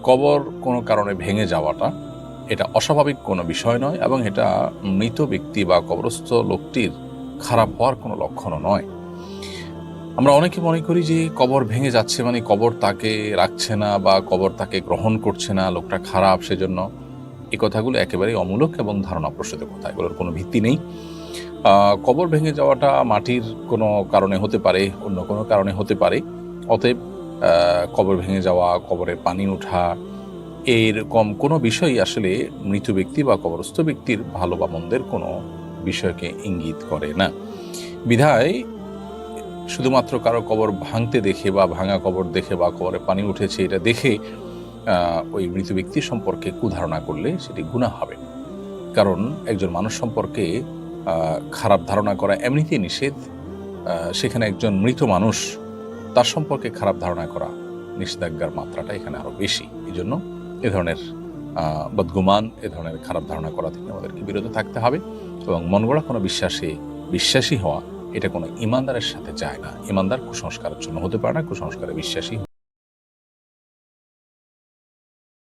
কবর কোনো কারণে ভেঙে যাওয়াটা এটা অস্বাভাবিক কোনো বিষয় নয়, এবং এটা মৃত ব্যক্তি বা কবরস্থ লোকটির খারাপ হওয়ার কোনো লক্ষণও নয়। আমরা অনেকে মনে করি যে কবর ভেঙে যাচ্ছে মানে কবর তাকে রাখছে না বা কবর তাকে গ্রহণ করছে না, লোকটা খারাপ, সেজন্য। এই কথাগুলো একেবারেই অমূলক এবং ধারণাপ্রসূত কথা, এগুলোর কোনো ভিত্তি নেই। কবর ভেঙে যাওয়াটা মাটির কোনো কারণে হতে পারে, অন্য কোনো কারণে হতে পারে। অতএব কবর ভেঙে যাওয়া, কবরে পানি ওঠা, এরকম কোনো বিষয়ই আসলে মৃত ব্যক্তি বা কবরস্থ ব্যক্তির ভালো বা মন্দের কোনো বিষয়কে ইঙ্গিত করে না। বিধায় শুধুমাত্র কারো কবর ভাঙতে দেখে বা ভাঙা কবর দেখে বা কবরে পানি উঠেছে এটা দেখে ওই মৃত ব্যক্তি সম্পর্কে কুধারণা করলে সেটি গুনাহ হবে। কারণ একজন মানুষ সম্পর্কে খারাপ ধারণা করা এমনিতেই নিষেধ। সেখানে একজন মৃত মানুষ, তার সম্পর্কে খারাপ ধারণা করা, নিষেধাজ্ঞার মাত্রাটা এখানে আরো বেশি। এই জন্য এ ধরনের বদগুমান, এ ধরনের খারাপ ধারণা করা থেকে আমাদেরকে বিরত থাকতে হবে। এবং মন গড়া কোনো বিশ্বাসী হওয়া, এটা কোনো ইমানদারের সাথে যায় না। ইমানদার কুসংস্কারের জন্য হতে পারে না, কুসংস্কারে বিশ্বাসী